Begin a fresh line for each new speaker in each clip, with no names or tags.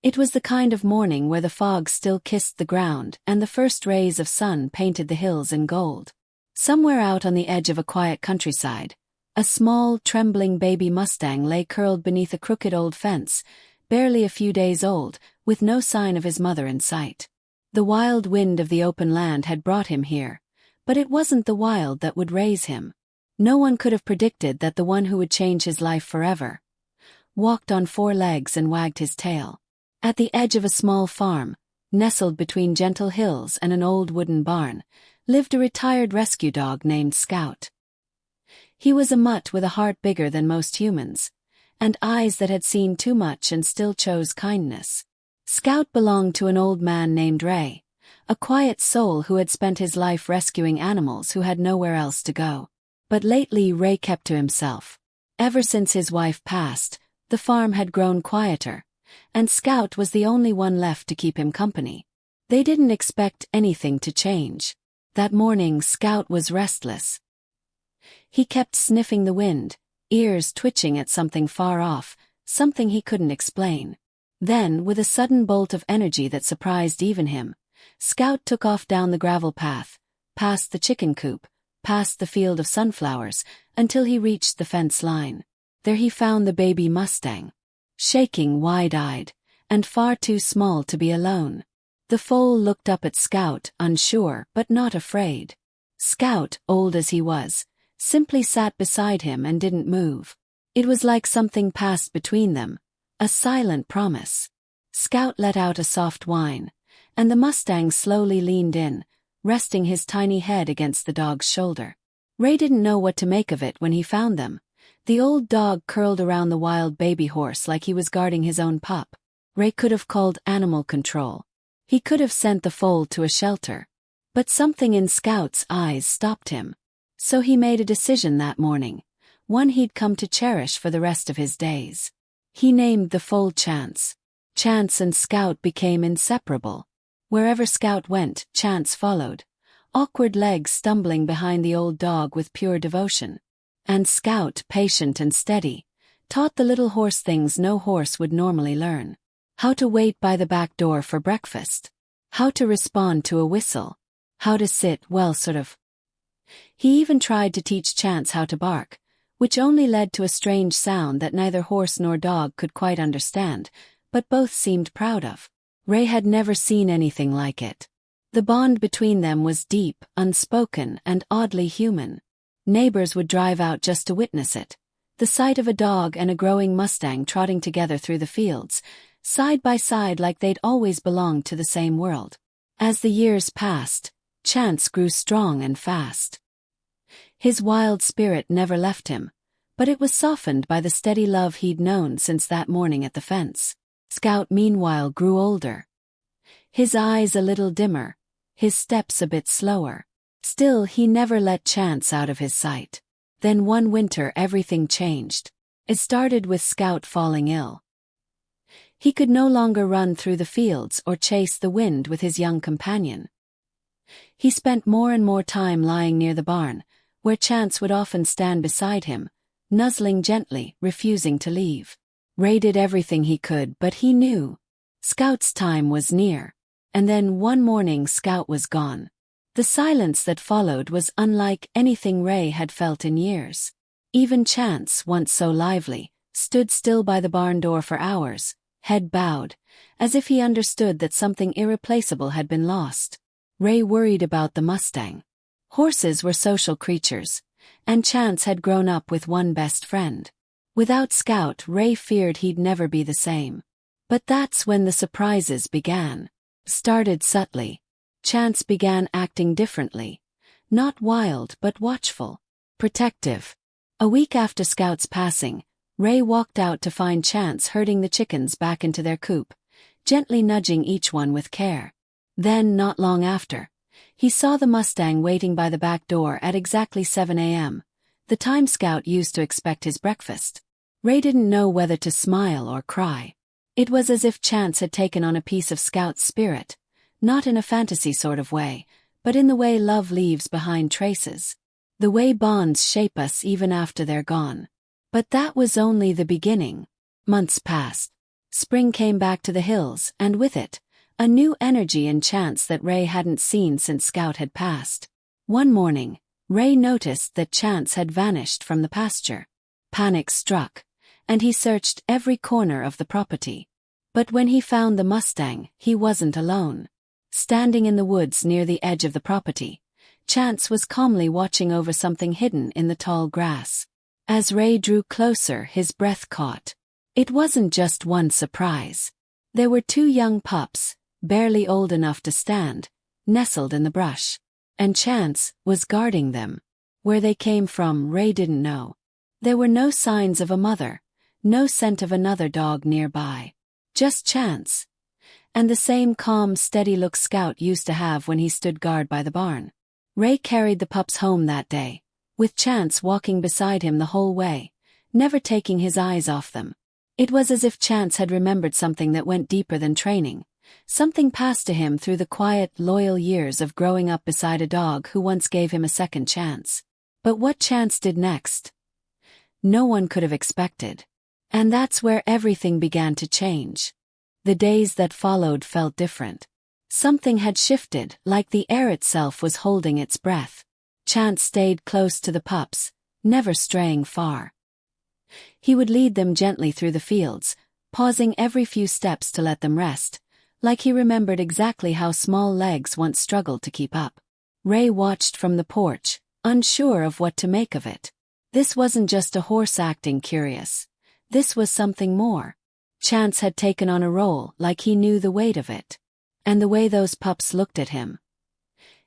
It was the kind of morning where the fog still kissed the ground and the first rays of sun painted the hills in gold. Somewhere out on the edge of a quiet countryside, a small, trembling baby Mustang lay curled beneath a crooked old fence, barely a few days old, with no sign of his mother in sight. The wild wind of the open land had brought him here, but it wasn't the wild that would raise him. No one could have predicted that the one who would change his life forever walked on four legs and wagged his tail. At the edge of a small farm, nestled between gentle hills and an old wooden barn, lived a retired rescue dog named Scout. He was a mutt with a heart bigger than most humans, and eyes that had seen too much and still chose kindness. Scout belonged to an old man named Ray, a quiet soul who had spent his life rescuing animals who had nowhere else to go. But lately Ray kept to himself. Ever since his wife passed, the farm had grown quieter, and Scout was the only one left to keep him company. They didn't expect anything to change. That morning Scout was restless. He kept sniffing the wind, ears twitching at something far off, something he couldn't explain. Then, with a sudden bolt of energy that surprised even him, Scout took off down the gravel path, past the chicken coop, past the field of sunflowers, until he reached the fence line. There he found the baby Mustang, shaking wide-eyed, and far too small to be alone. The foal looked up at Scout, unsure but not afraid. Scout, old as he was, simply sat beside him and didn't move. It was like something passed between them, a silent promise. Scout let out a soft whine, and the Mustang slowly leaned in, resting his tiny head against the dog's shoulder. Ray didn't know what to make of it when he found them. The old dog curled around the wild baby horse like he was guarding his own pup. Ray could have called animal control. He could have sent the foal to a shelter. But something in Scout's eyes stopped him. So he made a decision that morning, one he'd come to cherish for the rest of his days. He named the foal Chance. Chance and Scout became inseparable. Wherever Scout went, Chance followed, awkward legs stumbling behind the old dog with pure devotion. And Scout, patient and steady, taught the little horse things no horse would normally learn. How to wait by the back door for breakfast. How to respond to a whistle. How to sit, well, sort of. He even tried to teach Chance how to bark, which only led to a strange sound that neither horse nor dog could quite understand, but both seemed proud of. Ray had never seen anything like it. The bond between them was deep, unspoken, and oddly human. Neighbors would drive out just to witness it. The sight of a dog and a growing Mustang trotting together through the fields, side by side like they'd always belonged to the same world. As the years passed, Chance grew strong and fast. His wild spirit never left him, but it was softened by the steady love he'd known since that morning at the fence. Scout meanwhile grew older. His eyes a little dimmer, his steps a bit slower. Still, he never let Chance out of his sight. Then one winter everything changed. It started with Scout falling ill. He could no longer run through the fields or chase the wind with his young companion. He spent more and more time lying near the barn, where Chance would often stand beside him, nuzzling gently, refusing to leave. Ray did everything he could, but he knew Scout's time was near. And then one morning Scout was gone. The silence that followed was unlike anything Ray had felt in years. Even Chance, once so lively, stood still by the barn door for hours, head bowed, as if he understood that something irreplaceable had been lost. Ray worried about the Mustang. Horses were social creatures, and Chance had grown up with one best friend. Without Scout, Ray feared he'd never be the same. But that's when the surprises began. Started subtly. Chance began acting differently. Not wild but watchful. Protective. A week after Scout's passing, Ray walked out to find Chance herding the chickens back into their coop, gently nudging each one with care. Then, not long after, he saw the Mustang waiting by the back door at exactly 7 a.m., the time Scout used to expect his breakfast. Ray didn't know whether to smile or cry. It was as if Chance had taken on a piece of Scout's spirit, not in a fantasy sort of way, but in the way love leaves behind traces. The way bonds shape us even after they're gone. But that was only the beginning. Months passed. Spring came back to the hills, and with it, a new energy and Chance that Ray hadn't seen since Scout had passed. One morning, Ray noticed that Chance had vanished from the pasture. Panic struck, and he searched every corner of the property. But when he found the Mustang, he wasn't alone. Standing in the woods near the edge of the property, Chance was calmly watching over something hidden in the tall grass. As Ray drew closer, his breath caught. It wasn't just one surprise. There were two young pups, barely old enough to stand, nestled in the brush. And Chance was guarding them. Where they came from, Ray didn't know. There were no signs of a mother, no scent of another dog nearby. Just Chance. And the same calm, steady look Scout used to have when he stood guard by the barn. Ray carried the pups home that day, with Chance walking beside him the whole way, never taking his eyes off them. It was as if Chance had remembered something that went deeper than training, something passed to him through the quiet, loyal years of growing up beside a dog who once gave him a second chance. But what Chance did next, no one could have expected. And that's where everything began to change. The days that followed felt different. Something had shifted, like the air itself was holding its breath. Chance stayed close to the pups, never straying far. He would lead them gently through the fields, pausing every few steps to let them rest, like he remembered exactly how small legs once struggled to keep up. Ray watched from the porch, unsure of what to make of it. This wasn't just a horse acting curious. This was something more. Chance had taken on a role, like he knew the weight of it. And the way those pups looked at him.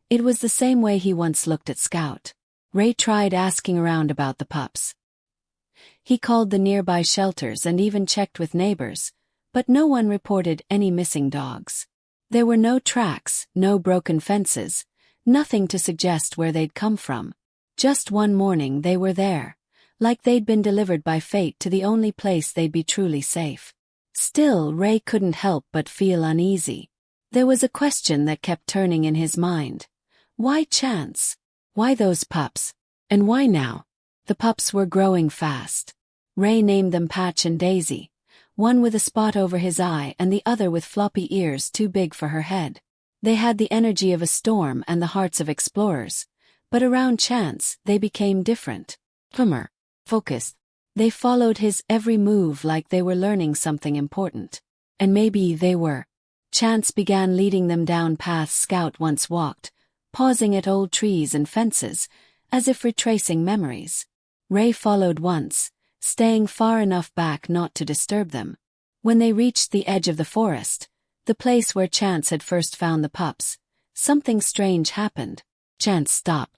It was the same way he once looked at Scout. Ray tried asking around about the pups. He called the nearby shelters and even checked with neighbors, but no one reported any missing dogs. There were no tracks, no broken fences, nothing to suggest where they'd come from. Just one morning they were there, like they'd been delivered by fate to the only place they'd be truly safe. Still, Ray couldn't help but feel uneasy. There was a question that kept turning in his mind. Why Chance? Why those pups? And why now? The pups were growing fast. Ray named them Patch and Daisy, one with a spot over his eye and the other with floppy ears too big for her head. They had the energy of a storm and the hearts of explorers, but around Chance they became different. Calmer, focused. They followed his every move like they were learning something important. And maybe they were. Chance began leading them down paths Scout once walked, pausing at old trees and fences, as if retracing memories. Ray followed once, staying far enough back not to disturb them. When they reached the edge of the forest, the place where Chance had first found the pups, something strange happened. Chance stopped.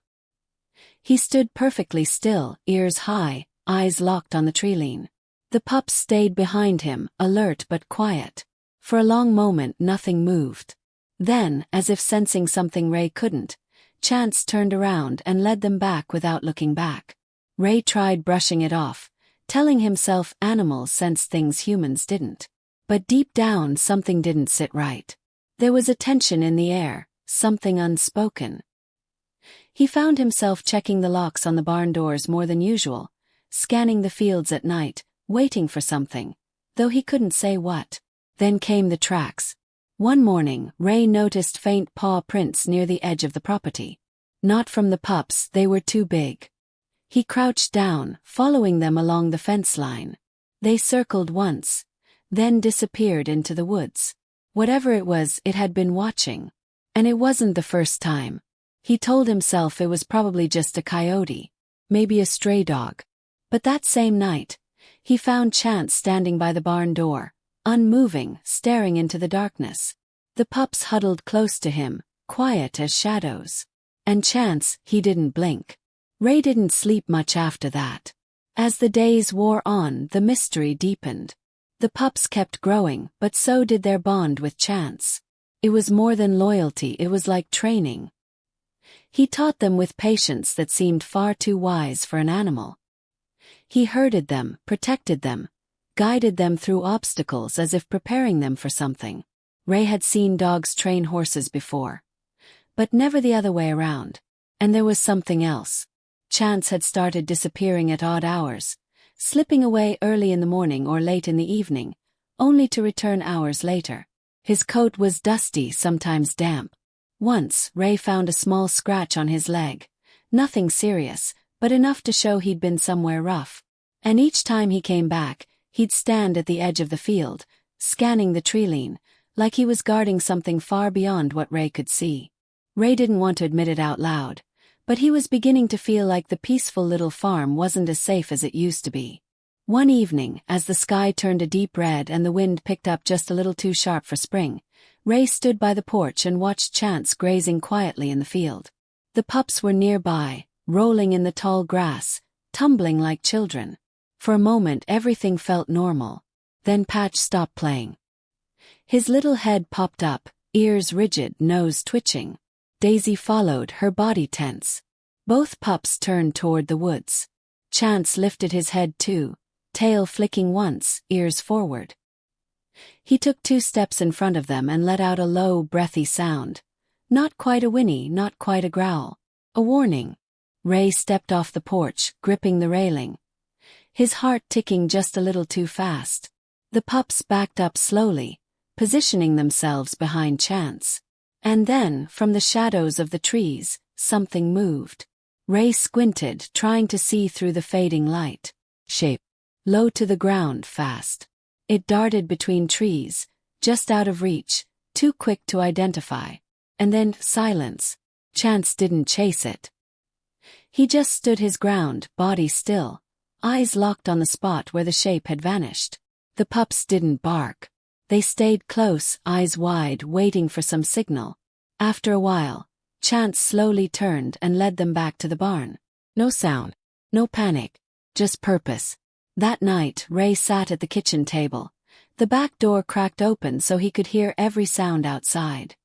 He stood perfectly still, ears high, eyes locked on the tree-line. The pups stayed behind him, alert but quiet. For a long moment nothing moved. Then, as if sensing something Ray couldn't, Chance turned around and led them back without looking back. Ray tried brushing it off, telling himself animals sense things humans didn't. But deep down something didn't sit right. There was a tension in the air, something unspoken. He found himself checking the locks on the barn doors more than usual, scanning the fields at night, waiting for something, though he couldn't say what. Then came the tracks. One morning, Ray noticed faint paw prints near the edge of the property. Not from the pups, they were too big. He crouched down, following them along the fence line. They circled once, then disappeared into the woods. Whatever it was, it had been watching. And it wasn't the first time. He told himself it was probably just a coyote, maybe a stray dog. But that same night, he found Chance standing by the barn door, unmoving, staring into the darkness. The pups huddled close to him, quiet as shadows. And Chance, he didn't blink. Ray didn't sleep much after that. As the days wore on, the mystery deepened. The pups kept growing, but so did their bond with Chance. It was more than loyalty, it was like training. He taught them with patience that seemed far too wise for an animal. He herded them, protected them, guided them through obstacles as if preparing them for something. Ray had seen dogs train horses before, but never the other way around. And there was something else. Chance had started disappearing at odd hours, slipping away early in the morning or late in the evening, only to return hours later. His coat was dusty, sometimes damp. Once, Ray found a small scratch on his leg. Nothing serious, but enough to show he'd been somewhere rough. And each time he came back, he'd stand at the edge of the field, scanning the treeline, like he was guarding something far beyond what Ray could see. Ray didn't want to admit it out loud, but he was beginning to feel like the peaceful little farm wasn't as safe as it used to be. One evening, as the sky turned a deep red and the wind picked up just a little too sharp for spring, Ray stood by the porch and watched Chance grazing quietly in the field. The pups were nearby, rolling in the tall grass, tumbling like children. For a moment everything felt normal. Then Patch stopped playing. His little head popped up, ears rigid, nose twitching. Daisy followed, her body tense. Both pups turned toward the woods. Chance lifted his head too, tail flicking once, ears forward. He took 2 steps in front of them and let out a low, breathy sound. Not quite a whinny, not quite a growl. A warning. Ray stepped off the porch, gripping the railing. His heart ticking just a little too fast. The pups backed up slowly, positioning themselves behind Chance. And then, from the shadows of the trees, something moved. Ray squinted, trying to see through the fading light. Shape. Low to the ground, fast. It darted between trees, just out of reach, too quick to identify. And then, silence. Chance didn't chase it. He just stood his ground, body still, eyes locked on the spot where the shape had vanished. The pups didn't bark. They stayed close, eyes wide, waiting for some signal. After a while, Chance slowly turned and led them back to the barn. No sound. No panic. Just purpose. That night, Ray sat at the kitchen table. The back door cracked open so he could hear every sound outside.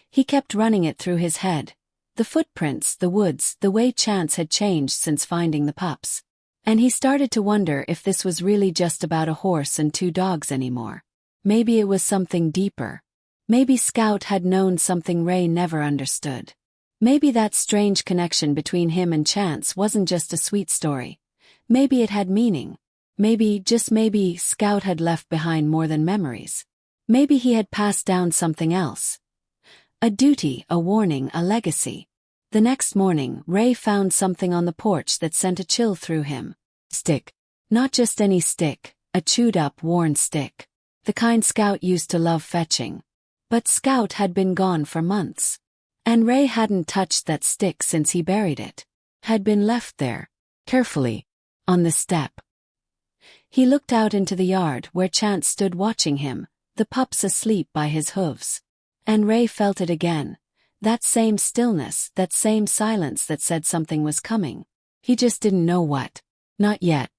He kept running it through his head. The footprints, the woods, the way Chance had changed since finding the pups. And he started to wonder if this was really just about a horse and 2 dogs anymore. Maybe it was something deeper. Maybe Scout had known something Ray never understood. Maybe that strange connection between him and Chance wasn't just a sweet story. Maybe it had meaning. Maybe, just maybe, Scout had left behind more than memories. Maybe he had passed down something else. A duty, a warning, a legacy. The next morning, Ray found something on the porch that sent a chill through him. Stick. Not just any stick, a chewed-up, worn stick. The kind Scout used to love fetching. But Scout had been gone for months. And Ray hadn't touched that stick since he buried it. Had been left there, carefully, on the step. He looked out into the yard where Chance stood watching him, the pups asleep by his hooves. And Ray felt it again. That same stillness, that same silence that said something was coming. He just didn't know what. Not yet.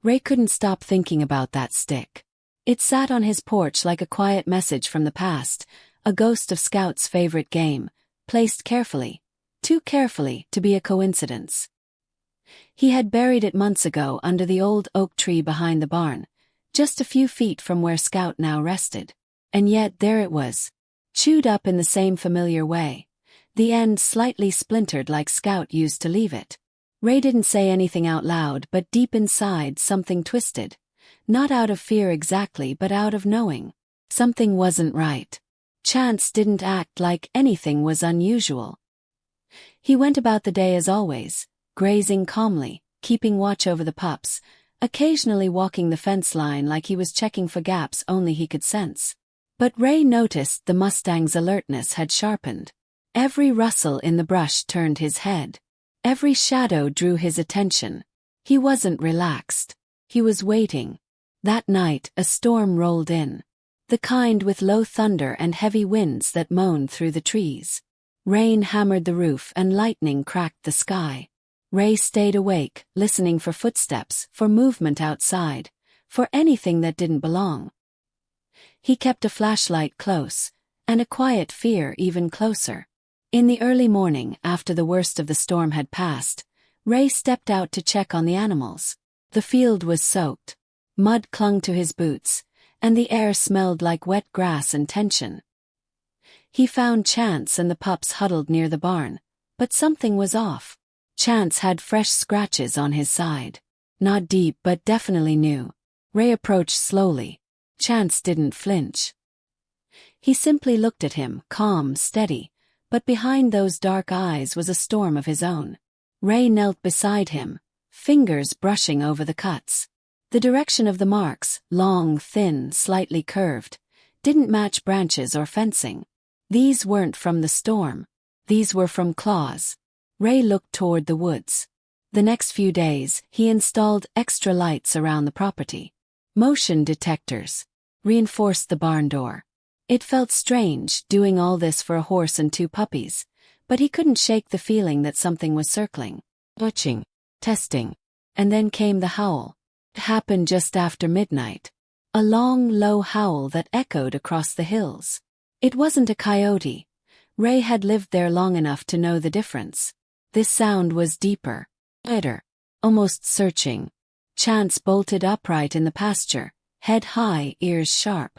Ray couldn't stop thinking about that stick. It sat on his porch like a quiet message from the past, a ghost of Scout's favorite game, placed carefully, too carefully to be a coincidence. He had buried it months ago under the old oak tree behind the barn, just a few feet from where Scout now rested. And yet there it was, chewed up in the same familiar way, the end slightly splintered like Scout used to leave it. Ray didn't say anything out loud, but deep inside something twisted. Not out of fear exactly, but out of knowing. Something wasn't right. Chance didn't act like anything was unusual. He went about the day as always, grazing calmly, keeping watch over the pups, occasionally walking the fence line like he was checking for gaps only he could sense. But Ray noticed the Mustang's alertness had sharpened. Every rustle in the brush turned his head. Every shadow drew his attention. He wasn't relaxed. He was waiting. That night, a storm rolled in. The kind with low thunder and heavy winds that moaned through the trees. Rain hammered the roof and lightning cracked the sky. Ray stayed awake, listening for footsteps, for movement outside, for anything that didn't belong. He kept a flashlight close, and a quiet fear even closer. In the early morning, after the worst of the storm had passed, Ray stepped out to check on the animals. The field was soaked. Mud clung to his boots, and the air smelled like wet grass and tension. He found Chance and the pups huddled near the barn, but something was off. Chance had fresh scratches on his side. Not deep but definitely new. Ray approached slowly. Chance didn't flinch. He simply looked at him, calm, steady, but behind those dark eyes was a storm of his own. Ray knelt beside him, fingers brushing over the cuts. The direction of the marks, long, thin, slightly curved, didn't match branches or fencing. These weren't from the storm. These were from claws. Ray looked toward the woods. The next few days, he installed extra lights around the property. Motion detectors. Reinforced the barn door. It felt strange, doing all this for a horse and 2 puppies, but he couldn't shake the feeling that something was circling. Watching. Testing. And then came the howl. It happened just after midnight. A long, low howl that echoed across the hills. It wasn't a coyote. Ray had lived there long enough to know the difference. This sound was deeper, quieter, almost searching. Chance bolted upright in the pasture, head high, ears sharp.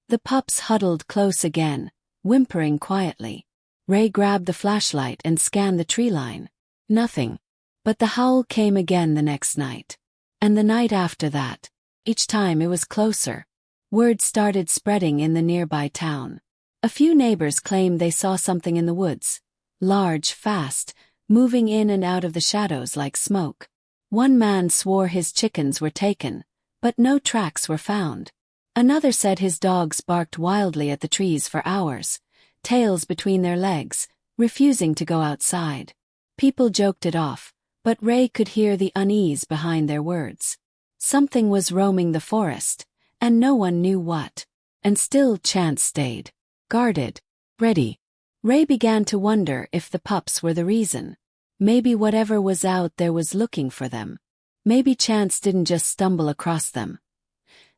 The pups huddled close again, whimpering quietly. Ray grabbed the flashlight and scanned the tree line. Nothing. But the howl came again the next night. And the night after that. Each time it was closer. Word started spreading in the nearby town. A few neighbors claimed they saw something in the woods. Large, fast, moving in and out of the shadows like smoke. One man swore his chickens were taken, but no tracks were found. Another said his dogs barked wildly at the trees for hours, tails between their legs, refusing to go outside. People joked it off, but Ray could hear the unease behind their words. Something was roaming the forest, and no one knew what. And still Chance stayed. Guarded. Ready. Ray began to wonder if the pups were the reason. Maybe whatever was out there was looking for them. Maybe Chance didn't just stumble across them.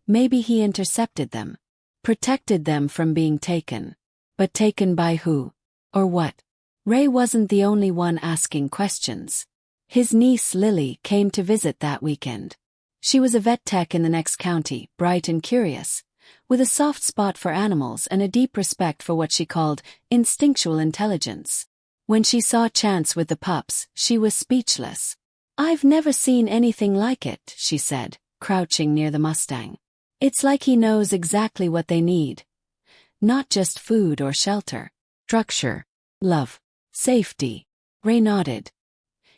Maybe he intercepted them. Protected them from being taken. But taken by who? Or what? Ray wasn't the only one asking questions. His niece Lily came to visit that weekend. She was a vet tech in the next county, bright and curious, with a soft spot for animals and a deep respect for what she called instinctual intelligence. When she saw Chance with the pups, she was speechless. "I've never seen anything like it," she said, crouching near the Mustang. "It's like he knows exactly what they need. Not just food or shelter. Structure. Love. Safety." Ray nodded.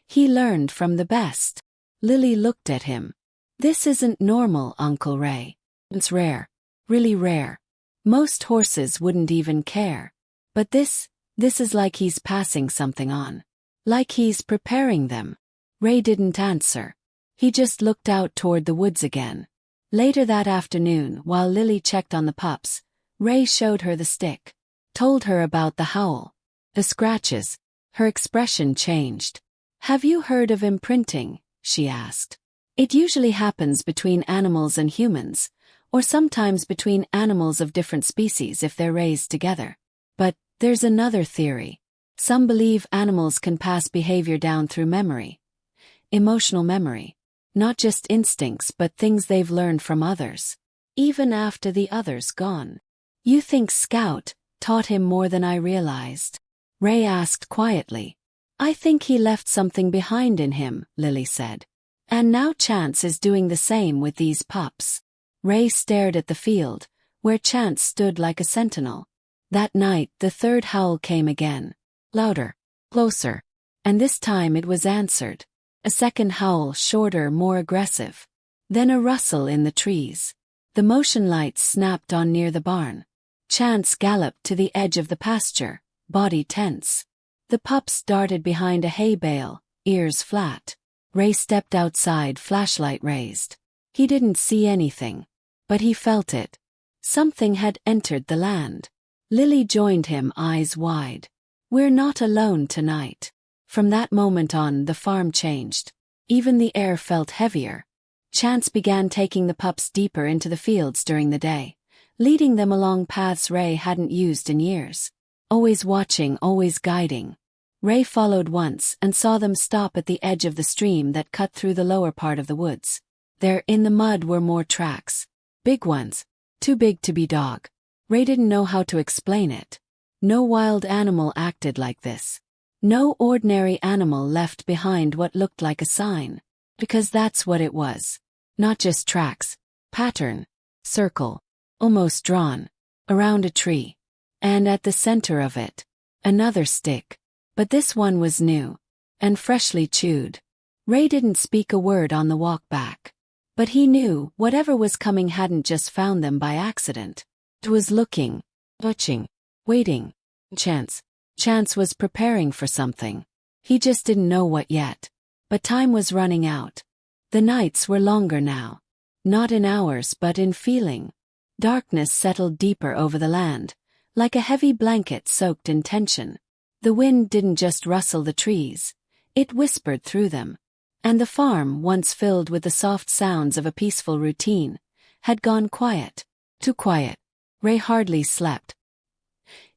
"He learned from the best." Lily looked at him. "This isn't normal, Uncle Ray. It's rare. Really rare. Most horses wouldn't even care. But this is like he's passing something on. Like he's preparing them." Ray didn't answer. He just looked out toward the woods again. Later that afternoon, while Lily checked on the pups, Ray showed her the stick. Told her about the howl. The scratches. Her expression changed. "Have you heard of imprinting?" she asked. "It usually happens between animals and humans, or sometimes between animals of different species if they're raised together. But there's another theory. Some believe animals can pass behavior down through memory. Emotional memory. Not just instincts but things they've learned from others. Even after the other's gone." "You think Scout taught him more than I realized?" Ray asked quietly. "I think he left something behind in him," Lily said. "And now Chance is doing the same with these pups." Ray stared at the field, where Chance stood like a sentinel. That night, the third howl came again. Louder. Closer. And this time it was answered. A second howl, shorter, more aggressive. Then a rustle in the trees. The motion lights snapped on near the barn. Chance galloped to the edge of the pasture, body tense. The pups darted behind a hay bale, ears flat. Ray stepped outside, flashlight raised. He didn't see anything. But he felt it. Something had entered the land. Lily joined him, eyes wide. "We're not alone tonight." From that moment on, the farm changed. Even the air felt heavier. Chance began taking the pups deeper into the fields during the day, leading them along paths Ray hadn't used in years. Always watching, always guiding. Ray followed once and saw them stop at the edge of the stream that cut through the lower part of the woods. There, in the mud, were more tracks. Big ones. Too big to be dog. Ray didn't know how to explain it. No wild animal acted like this. No ordinary animal left behind what looked like a sign. Because that's what it was. Not just tracks. Pattern. Circle. almost drawn, around a tree. And at the center of it, another stick. But this one was new, and freshly chewed. Ray didn't speak a word on the walk back. But he knew whatever was coming hadn't just found them by accident. It was looking, watching, waiting. Chance was preparing for something. He just didn't know what yet. But time was running out. The nights were longer now. Not in hours but in feeling. Darkness settled deeper over the land, like a heavy blanket soaked in tension. The wind didn't just rustle the trees. It whispered through them. And the farm, once filled with the soft sounds of a peaceful routine, had gone quiet. Too quiet. Ray hardly slept.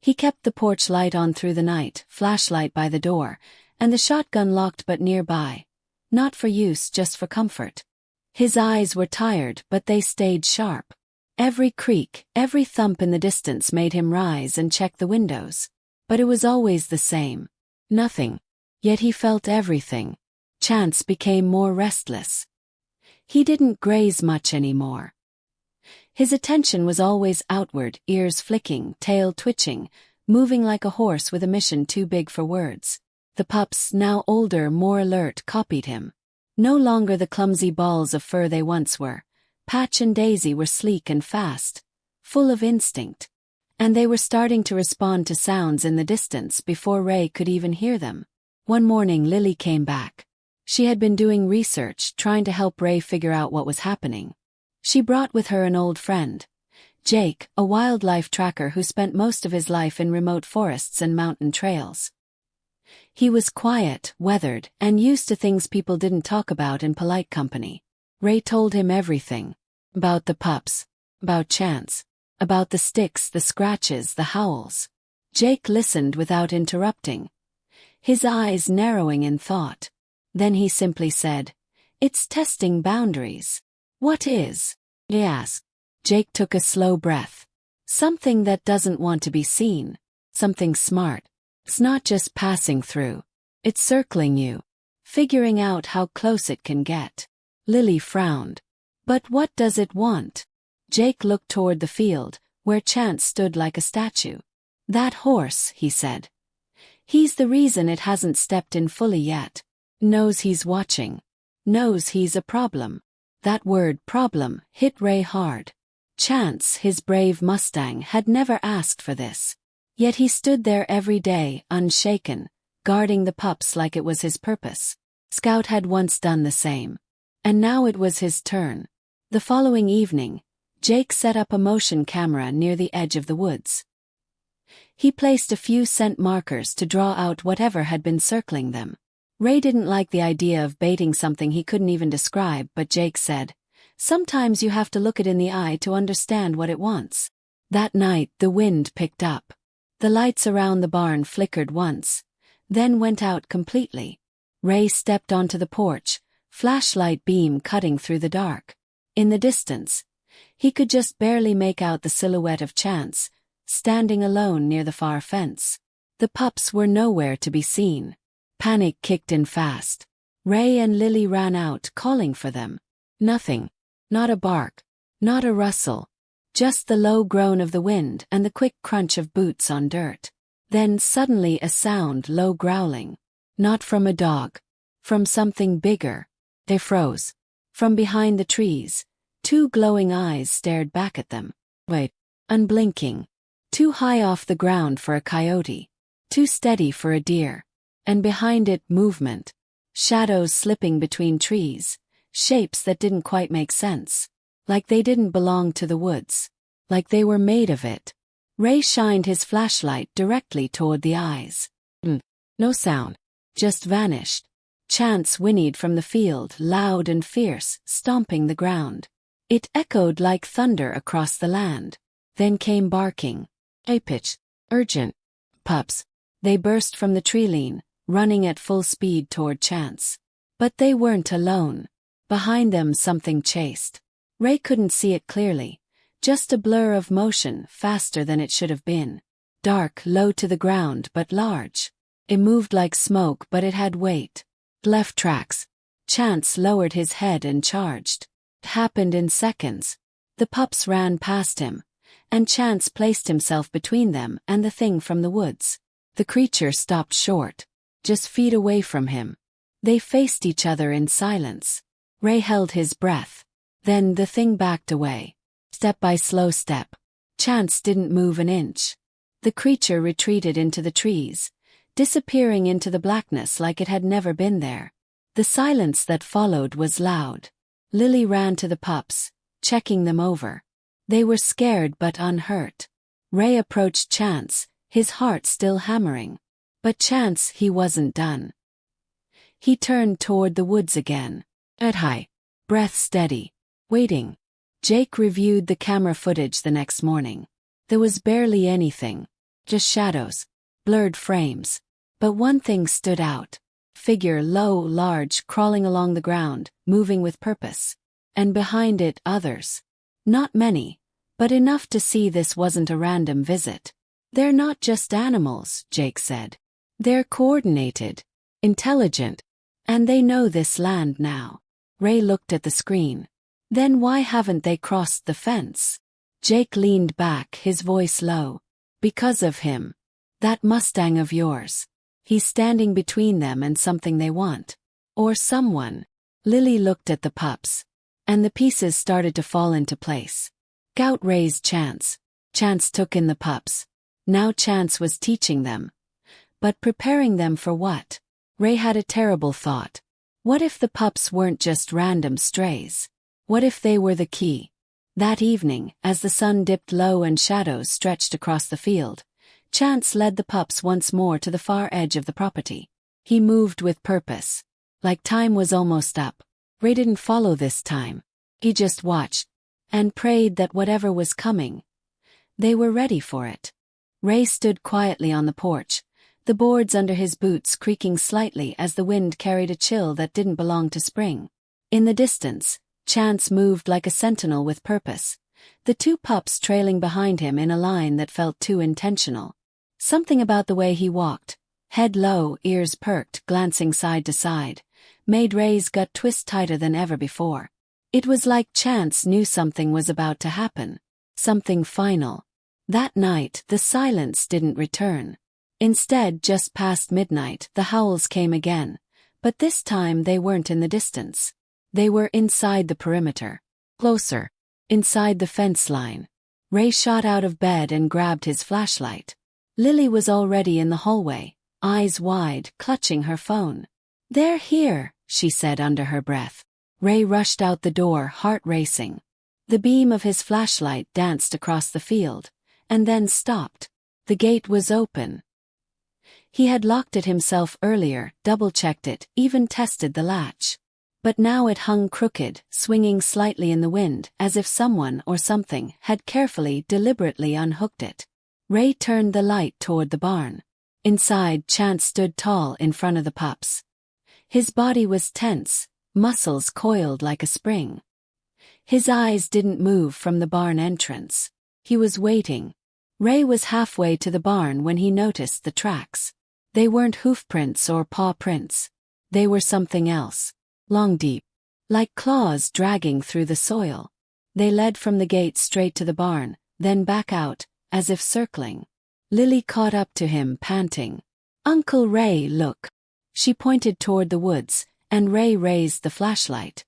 He kept the porch light on through the night, flashlight by the door, and the shotgun locked but nearby. Not for use, just for comfort. His eyes were tired, but they stayed sharp. Every creak, every thump in the distance made him rise and check the windows. But it was always the same. Nothing. Yet he felt everything. Chance became more restless. He didn't graze much anymore. His attention was always outward, ears flicking, tail twitching, moving like a horse with a mission too big for words. The pups, now older, more alert, copied him. No longer the clumsy balls of fur they once were. Patch and Daisy were sleek and fast, full of instinct. And they were starting to respond to sounds in the distance before Ray could even hear them. One morning Lily came back. She had been doing research, trying to help Ray figure out what was happening. She brought with her an old friend, Jake, a wildlife tracker who spent most of his life in remote forests and mountain trails. He was quiet, weathered, and used to things people didn't talk about in polite company. Ray told him everything. About the pups. About Chance. About the sticks, the scratches, the howls. Jake listened without interrupting, his eyes narrowing in thought. Then he simply said, "It's testing boundaries." "What is?" he asked. Jake took a slow breath. "Something that doesn't want to be seen. Something smart. It's not just passing through. It's circling you. Figuring out how close it can get." Lily frowned. "But what does it want?" Jake looked toward the field, where Chance stood like a statue. "That horse," he said. "He's the reason it hasn't stepped in fully yet. Knows he's watching. Knows he's a problem." That word, problem, hit Ray hard. Chance, his brave Mustang, had never asked for this. Yet he stood there every day, unshaken, guarding the pups like it was his purpose. Scout had once done the same. And now it was his turn. The following evening, Jake set up a motion camera near the edge of the woods. He placed a few scent markers to draw out whatever had been circling them. Ray didn't like the idea of baiting something he couldn't even describe, but Jake said, "Sometimes you have to look it in the eye to understand what it wants." That night the wind picked up. The lights around the barn flickered once, then went out completely. Ray stepped onto the porch, flashlight beam cutting through the dark. In the distance, he could just barely make out the silhouette of Chance, standing alone near the far fence. The pups were nowhere to be seen. Panic kicked in fast. Ray and Lily ran out, calling for them. Nothing. Not a bark. Not a rustle. Just the low groan of the wind and the quick crunch of boots on dirt. Then suddenly a sound, low growling. Not from a dog. From something bigger. They froze. From behind the trees, two glowing eyes stared back at them. Wait. Unblinking. Too high off the ground for a coyote. Too steady for a deer. And behind it, movement. Shadows slipping between trees. Shapes that didn't quite make sense. Like they didn't belong to the woods. Like they were made of it. Ray shined his flashlight directly toward the eyes. No sound. Just vanished. Chance whinnied from the field, loud and fierce, stomping the ground. It echoed like thunder across the land. Then came barking. High-pitched. Urgent. Pups. They burst from the tree-line, running at full speed toward Chance. But they weren't alone. Behind them something chased. Ray couldn't see it clearly. Just a blur of motion, faster than it should have been. Dark, low to the ground, but large. It moved like smoke, but it had weight. Left tracks. Chance lowered his head and charged. It happened in seconds. The pups ran past him, and Chance placed himself between them and the thing from the woods. The creature stopped short, just feet away from him. They faced each other in silence. Ray held his breath. Then the thing backed away. Step by slow step. Chance didn't move an inch. The creature retreated into the trees, disappearing into the blackness like it had never been there. The silence that followed was loud. Lily ran to the pups, checking them over. They were scared but unhurt. Ray approached Chance, his heart still hammering. But Chance, he wasn't done. He turned toward the woods again. At high, breath steady, waiting. Jake reviewed the camera footage the next morning. There was barely anything, just shadows, blurred frames. But one thing stood out. Figure low, large, crawling along the ground, moving with purpose. And behind it others. Not many, but enough to see this wasn't a random visit. They're not just animals, Jake said. They're coordinated, intelligent, and they know this land now. Ray looked at the screen. Then why haven't they crossed the fence? Jake leaned back, his voice low. Because of him. That Mustang of yours. He's standing between them and something they want. Or someone. Lily looked at the pups. And the pieces started to fall into place. Gout raised Chance. Chance took in the pups. Now Chance was teaching them. But preparing them for what? Ray had a terrible thought. What if the pups weren't just random strays? What if they were the key? That evening, as the sun dipped low and shadows stretched across the field, Chance led the pups once more to the far edge of the property. He moved with purpose. Like time was almost up. Ray didn't follow this time. He just watched. And prayed that whatever was coming, they were ready for it. Ray stood quietly on the porch, the boards under his boots creaking slightly as the wind carried a chill that didn't belong to spring. In the distance, Chance moved like a sentinel with purpose, the two pups trailing behind him in a line that felt too intentional. Something about the way he walked, head low, ears perked, glancing side to side, made Ray's gut twist tighter than ever before. It was like Chance knew something was about to happen, something final. That night, the silence didn't return. Instead, just past midnight, the howls came again, but this time they weren't in the distance. They were inside the perimeter. Closer. Inside the fence line. Ray shot out of bed and grabbed his flashlight. Lily was already in the hallway, eyes wide, clutching her phone. "They're here," she said under her breath. Ray rushed out the door, heart racing. The beam of his flashlight danced across the field, and then stopped. The gate was open. He had locked it himself earlier, double-checked it, even tested the latch. But now it hung crooked, swinging slightly in the wind, as if someone or something had carefully, deliberately unhooked it. Ray turned the light toward the barn. Inside, Chance stood tall in front of the pups. His body was tense, muscles coiled like a spring. His eyes didn't move from the barn entrance. He was waiting. Ray was halfway to the barn when he noticed the tracks. They weren't hoof prints or paw prints. They were something else. Long, deep. Like claws dragging through the soil. They led from the gate straight to the barn, then back out, as if circling. Lily caught up to him, panting. "Uncle Ray, look." She pointed toward the woods, and Ray raised the flashlight.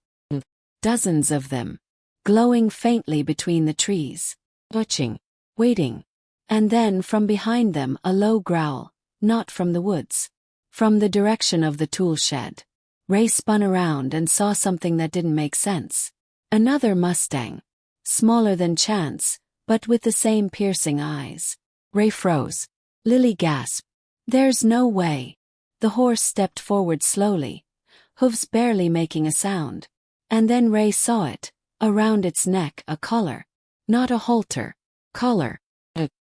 Dozens of them. Glowing faintly between the trees. Watching. Waiting. And then from behind them a low growl, not from the woods. From the direction of the tool shed. Ray spun around and saw something that didn't make sense. Another Mustang. Smaller than Chance, but with the same piercing eyes. Ray froze. Lily gasped. "There's no way." The horse stepped forward slowly, hooves barely making a sound. And then Ray saw it, around its neck a collar. Not a halter. Collar.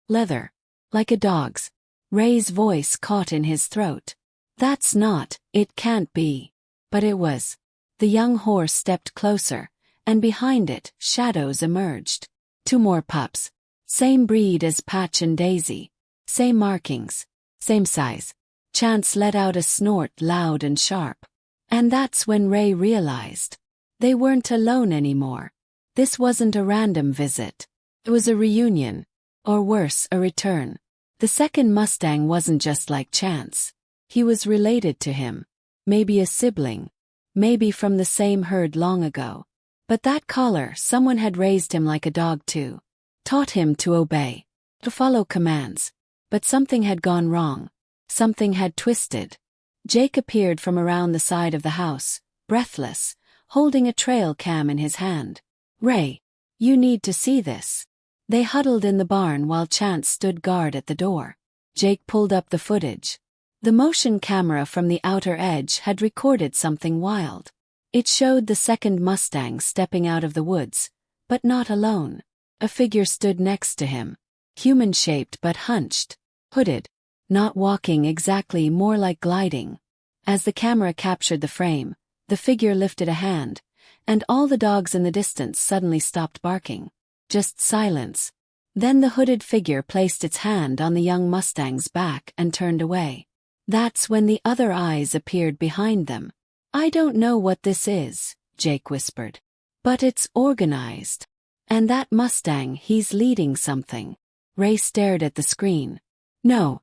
Leather. Like a dog's. Ray's voice caught in his throat. "That's not, it can't be." But it was. The young horse stepped closer, and behind it, shadows emerged. Two more pups. Same breed as Patch and Daisy. Same markings. Same size. Chance let out a snort loud and sharp. And that's when Ray realized. They weren't alone anymore. This wasn't a random visit. It was a reunion. Or worse, a return. The second Mustang wasn't just like Chance. He was related to him. Maybe a sibling. Maybe from the same herd long ago. But that collar, someone had raised him like a dog too. Taught him to obey. To follow commands. But something had gone wrong. Something had twisted. Jake appeared from around the side of the house, breathless, holding a trail cam in his hand. "Ray, you need to see this." They huddled in the barn while Chance stood guard at the door. Jake pulled up the footage. The motion camera from the outer edge had recorded something wild. It showed the second Mustang stepping out of the woods, but not alone. A figure stood next to him. Human-shaped but hunched. Hooded. Not walking exactly, more like gliding. As the camera captured the frame, the figure lifted a hand, and all the dogs in the distance suddenly stopped barking. Just silence. Then the hooded figure placed its hand on the young Mustang's back and turned away. That's when the other eyes appeared behind them. "I don't know what this is," Jake whispered. "But it's organized. And that Mustang, he's leading something." Ray stared at the screen. "No.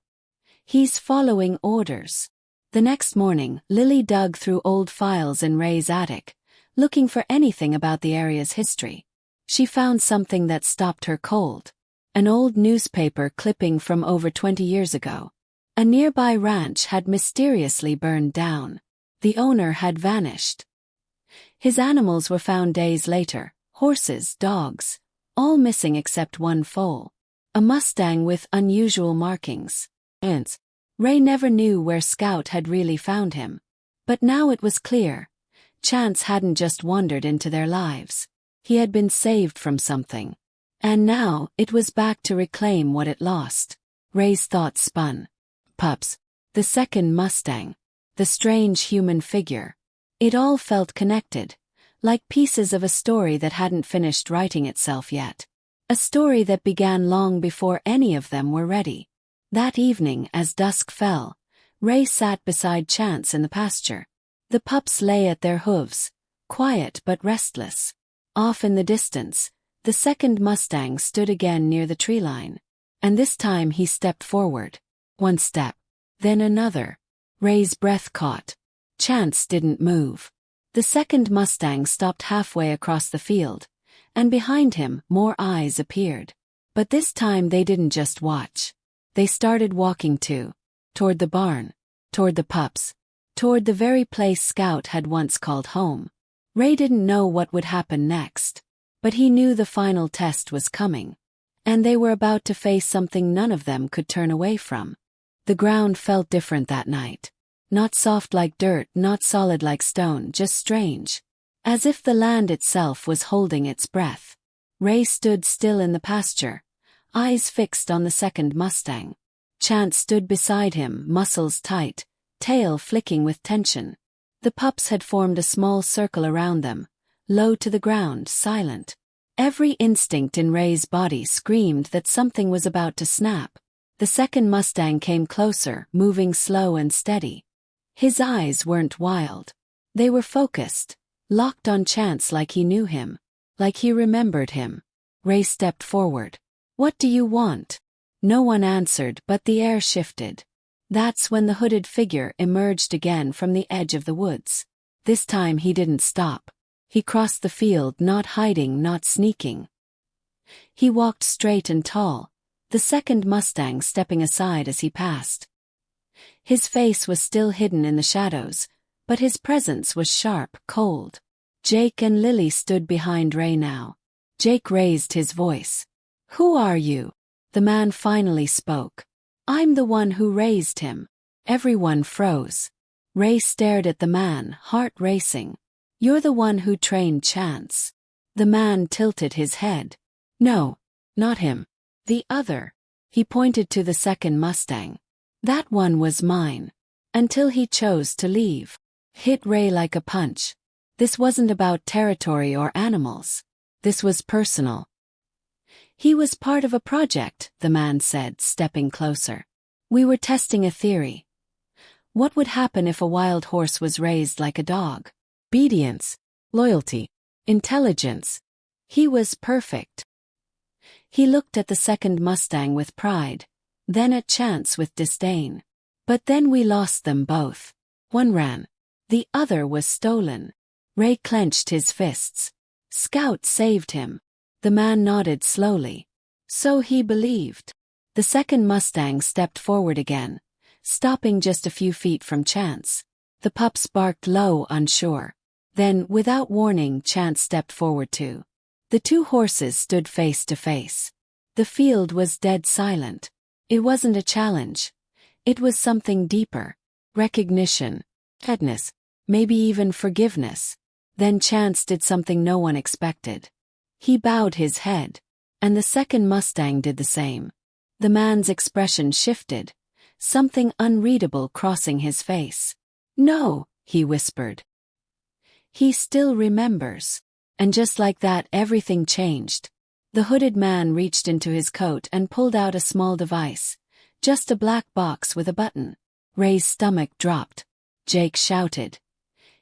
He's following orders." The next morning, Lily dug through old files in Ray's attic, looking for anything about the area's history. She found something that stopped her cold. An old newspaper clipping from over 20 years ago. A nearby ranch had mysteriously burned down. The owner had vanished. His animals were found days later, horses, dogs, all missing except one foal. A Mustang with unusual markings. Ray never knew where Scout had really found him. But now it was clear. Chance hadn't just wandered into their lives. He had been saved from something. And now, it was back to reclaim what it lost. Ray's thoughts spun. Pups. The second Mustang. The strange human figure. It all felt connected. Like pieces of a story that hadn't finished writing itself yet. A story that began long before any of them were ready. That evening, as dusk fell, Ray sat beside Chance in the pasture. The pups lay at their hooves, quiet but restless. Off in the distance, the second Mustang stood again near the tree line. And this time he stepped forward. One step. Then another. Ray's breath caught. Chance didn't move. The second Mustang stopped halfway across the field, and behind him, more eyes appeared. But this time they didn't just watch. They started walking too. Toward the barn. Toward the pups. Toward the very place Scout had once called home. Ray didn't know what would happen next. But he knew the final test was coming. And they were about to face something none of them could turn away from. The ground felt different that night. Not soft like dirt, not solid like stone, just strange. As if the land itself was holding its breath. Ray stood still in the pasture, eyes fixed on the second Mustang. Chance stood beside him, muscles tight, tail flicking with tension. The pups had formed a small circle around them, low to the ground, silent. Every instinct in Ray's body screamed that something was about to snap. The second Mustang came closer, moving slow and steady. His eyes weren't wild. They were focused, locked on Chance like he knew him, like he remembered him. Ray stepped forward. "What do you want?" No one answered, but the air shifted. That's when the hooded figure emerged again from the edge of the woods. This time he didn't stop. He crossed the field, not hiding, not sneaking. He walked straight and tall, the second Mustang stepping aside as he passed. His face was still hidden in the shadows, but his presence was sharp, cold. Jake and Lily stood behind Ray now. Jake raised his voice. "Who are you?" The man finally spoke. "I'm the one who raised him." Everyone froze. Ray stared at the man, heart racing. "You're the one who trained Chance." The man tilted his head. "No, not him. The other." He pointed to the second Mustang. "That one was mine. Until he chose to leave." Hit Ray like a punch. This wasn't about territory or animals. This was personal. "He was part of a project," the man said, stepping closer. "We were testing a theory. What would happen if a wild horse was raised like a dog? Obedience, loyalty, intelligence. He was perfect. He looked at the second Mustang with pride, then at Chance with disdain. But then we lost them both. One ran. The other was stolen. Ray clenched his fists. Scout saved him. The man nodded slowly. So he believed. The second Mustang stepped forward again, stopping just a few feet from Chance. The pups barked low, unsure. Then, without warning, Chance stepped forward too. The two horses stood face to face. The field was dead silent. It wasn't a challenge. It was something deeper. Recognition. Sadness. Maybe even forgiveness. Then Chance did something no one expected. He bowed his head. And the second Mustang did the same. The man's expression shifted, something unreadable crossing his face. "No," he whispered. He still remembers. And just like that, everything changed. The hooded man reached into his coat and pulled out a small device, just a black box with a button. Ray's stomach dropped. Jake shouted,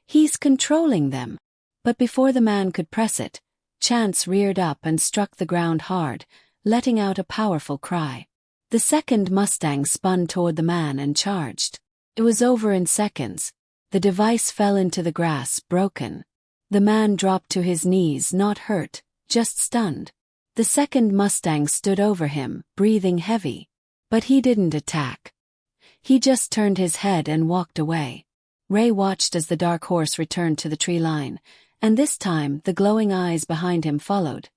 "He's controlling them!" But before the man could press it, Chance reared up and struck the ground hard, letting out a powerful cry. The second Mustang spun toward the man and charged. It was over in seconds. The device fell into the grass, broken. The man dropped to his knees, not hurt, just stunned. The second Mustang stood over him, breathing heavy. But he didn't attack. He just turned his head and walked away. Ray watched as the dark horse returned to the tree line, and this time the glowing eyes behind him followed.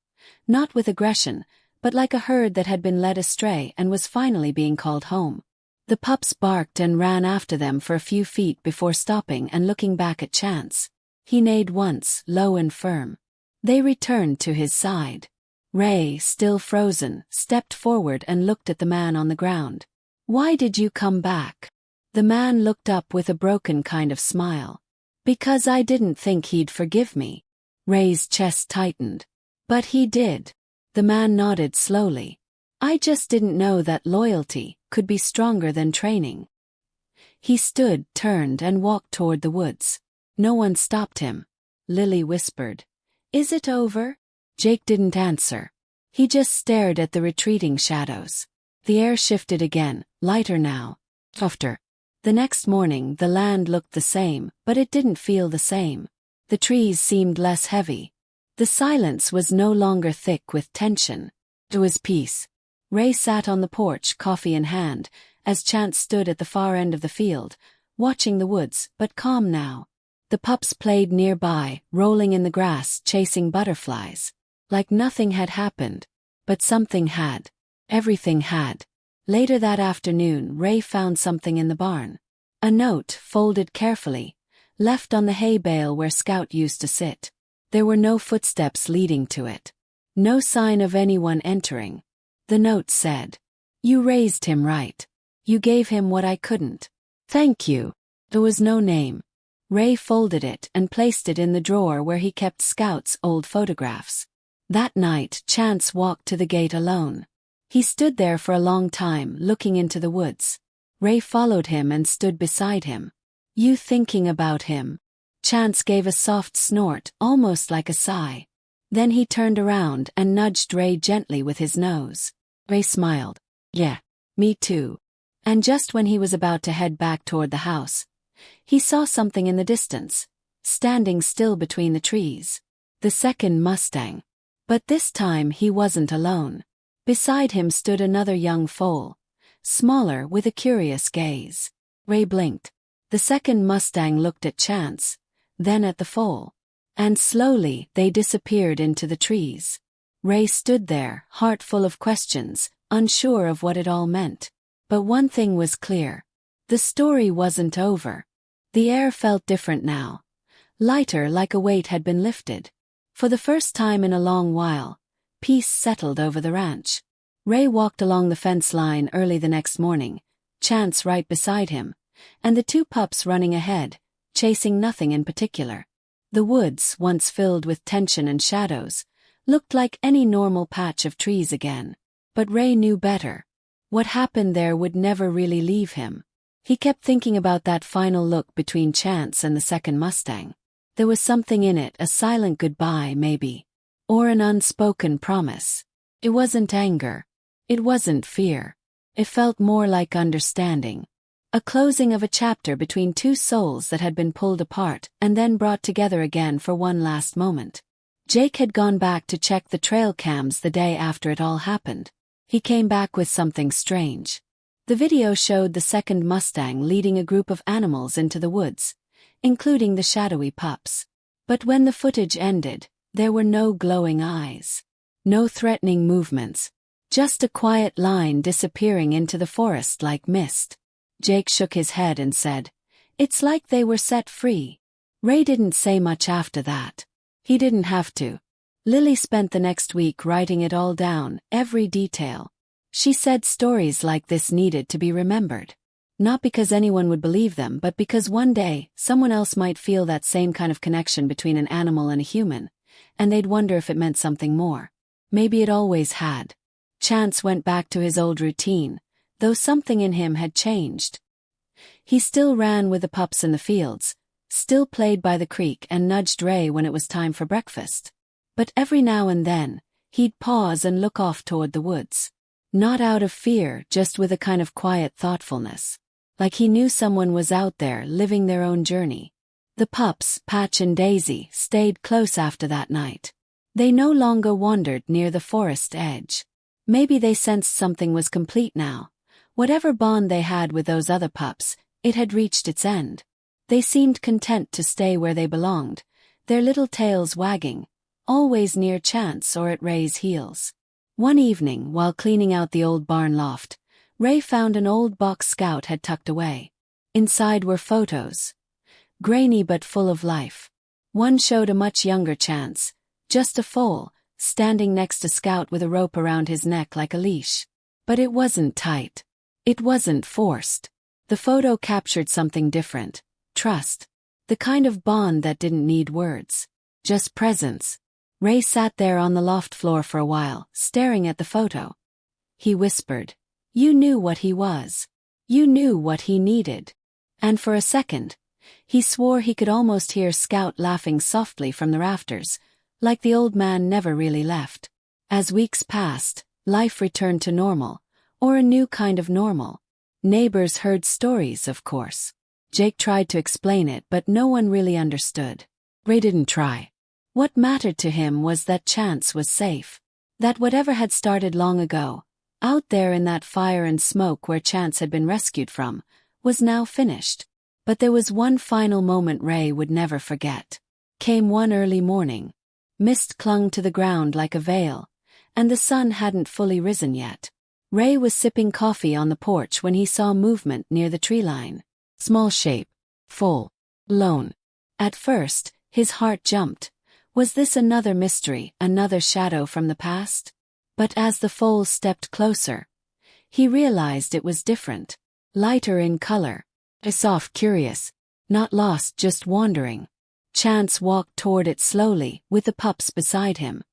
Not with aggression, but like a herd that had been led astray and was finally being called home. The pups barked and ran after them for a few feet before stopping and looking back at Chance. He neighed once, low and firm. They returned to his side. Ray, still frozen, stepped forward and looked at the man on the ground. "Why did you come back?" The man looked up with a broken kind of smile. "Because I didn't think he'd forgive me." Ray's chest tightened. "But he did." The man nodded slowly. "I just didn't know that loyalty could be stronger than training." He stood, turned, and walked toward the woods. No one stopped him. Lily whispered, "Is it over?" Jake didn't answer. He just stared at the retreating shadows. The air shifted again, lighter now. Softer. The next morning the land looked the same, but it didn't feel the same. The trees seemed less heavy. The silence was no longer thick with tension. It was peace. Ray sat on the porch, coffee in hand, as Chance stood at the far end of the field, watching the woods, but calm now. The pups played nearby, rolling in the grass, chasing butterflies. Like nothing had happened. But something had. Everything had. Later that afternoon, Ray found something in the barn. A note, folded carefully, left on the hay bale where Scout used to sit. There were no footsteps leading to it. No sign of anyone entering. The note said, "You raised him right. You gave him what I couldn't. Thank you." There was no name. Ray folded it and placed it in the drawer where he kept Scout's old photographs. That night, Chance walked to the gate alone. He stood there for a long time, looking into the woods. Ray followed him and stood beside him. "You thinking about him?" Chance gave a soft snort, almost like a sigh. Then he turned around and nudged Ray gently with his nose. Ray smiled. "Yeah, me too." And just when he was about to head back toward the house, he saw something in the distance, standing still between the trees. The second Mustang. But this time he wasn't alone. Beside him stood another young foal, smaller with a curious gaze. Ray blinked. The second Mustang looked at Chance, then at the foal. And slowly they disappeared into the trees. Ray stood there, heart full of questions, unsure of what it all meant. But one thing was clear. The story wasn't over. The air felt different now. Lighter, like a weight had been lifted. For the first time in a long while, peace settled over the ranch. Ray walked along the fence line early the next morning, Chance right beside him, and the two pups running ahead, chasing nothing in particular. The woods, once filled with tension and shadows, looked like any normal patch of trees again. But Ray knew better. What happened there would never really leave him. He kept thinking about that final look between Chance and the second Mustang. There was something in it, a silent goodbye maybe. Or an unspoken promise. It wasn't anger. It wasn't fear. It felt more like understanding. A closing of a chapter between two souls that had been pulled apart and then brought together again for one last moment. Jake had gone back to check the trail cams the day after it all happened. He came back with something strange. The video showed the second Mustang leading a group of animals into the woods, including the shadowy pups. But when the footage ended, there were no glowing eyes. No threatening movements. Just a quiet line disappearing into the forest like mist. Jake shook his head and said, "It's like they were set free." Ray didn't say much after that. He didn't have to. Lily spent the next week writing it all down, every detail. She said stories like this needed to be remembered. Not because anyone would believe them, but because one day, someone else might feel that same kind of connection between an animal and a human, and they'd wonder if it meant something more. Maybe it always had. Chance went back to his old routine, though something in him had changed. He still ran with the pups in the fields, still played by the creek and nudged Ray when it was time for breakfast. But every now and then, he'd pause and look off toward the woods. Not out of fear, just with a kind of quiet thoughtfulness. Like he knew someone was out there living their own journey. The pups, Patch and Daisy, stayed close after that night. They no longer wandered near the forest edge. Maybe they sensed something was complete now. Whatever bond they had with those other pups, it had reached its end. They seemed content to stay where they belonged, their little tails wagging, always near Chance or at Ray's heels. One evening, while cleaning out the old barn loft, Ray found an old box Scout had tucked away. Inside were photos. Grainy but full of life. One showed a much younger Chance, just a foal, standing next to Scout with a rope around his neck like a leash. But it wasn't tight. It wasn't forced. The photo captured something different. Trust. The kind of bond that didn't need words. Just presence. Ray sat there on the loft floor for a while, staring at the photo. He whispered, "You knew what he was. You knew what he needed." And for a second, he swore he could almost hear Scout laughing softly from the rafters, like the old man never really left. As weeks passed, life returned to normal, or a new kind of normal. Neighbors heard stories, of course. Jake tried to explain it, but no one really understood. Ray didn't try. What mattered to him was that Chance was safe. That whatever had started long ago, out there in that fire and smoke where Chance had been rescued from, was now finished. But there was one final moment Ray would never forget. Came one early morning. Mist clung to the ground like a veil, and the sun hadn't fully risen yet. Ray was sipping coffee on the porch when he saw movement near the tree line. Small shape. Full. Lone. At first, his heart jumped. Was this another mystery, another shadow from the past? But as the foal stepped closer, he realized it was different. Lighter in color. A soft, curious. Not lost, just wandering. Chance walked toward it slowly, with the pups beside him.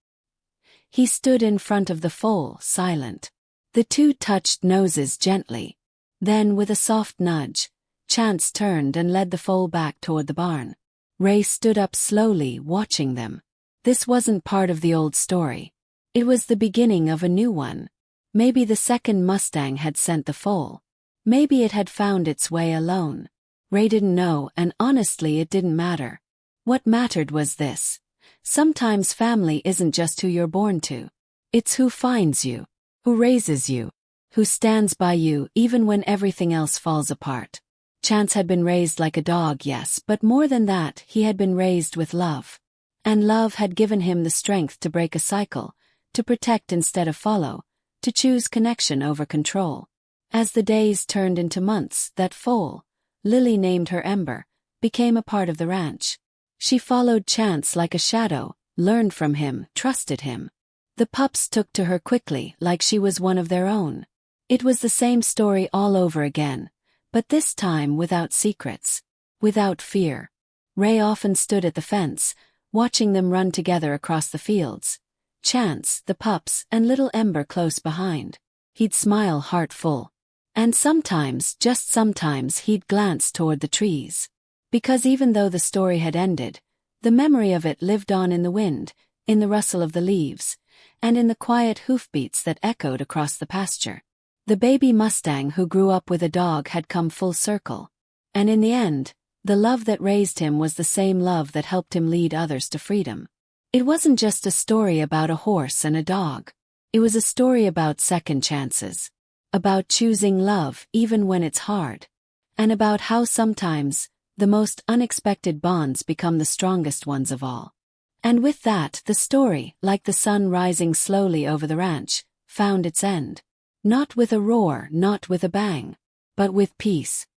He stood in front of the foal, silent. The two touched noses gently. Then, with a soft nudge, Chance turned and led the foal back toward the barn. Ray stood up slowly, watching them. This wasn't part of the old story. It was the beginning of a new one. Maybe the second Mustang had sent the foal. Maybe it had found its way alone. Ray didn't know, and honestly it didn't matter. What mattered was this. Sometimes family isn't just who you're born to. It's who finds you, who raises you, who stands by you even when everything else falls apart. Chance had been raised like a dog, yes, but more than that, he had been raised with love. And love had given him the strength to break a cycle, to protect instead of follow, to choose connection over control. As the days turned into months, that foal, Lily named her Ember, became a part of the ranch. She followed Chance like a shadow, learned from him, trusted him. The pups took to her quickly, like she was one of their own. It was the same story all over again, but this time without secrets, without fear. Ray often stood at the fence, watching them run together across the fields. Chance, the pups, and little Ember close behind. He'd smile heart full. And sometimes, just sometimes, he'd glance toward the trees. Because even though the story had ended, the memory of it lived on in the wind, in the rustle of the leaves, and in the quiet hoofbeats that echoed across the pasture. The baby Mustang who grew up with a dog had come full circle. And in the end, the love that raised him was the same love that helped him lead others to freedom. It wasn't just a story about a horse and a dog. It was a story about second chances. About choosing love even when it's hard. And about how sometimes, the most unexpected bonds become the strongest ones of all. And with that, the story, like the sun rising slowly over the ranch, found its end. Not with a roar, not with a bang, but with peace.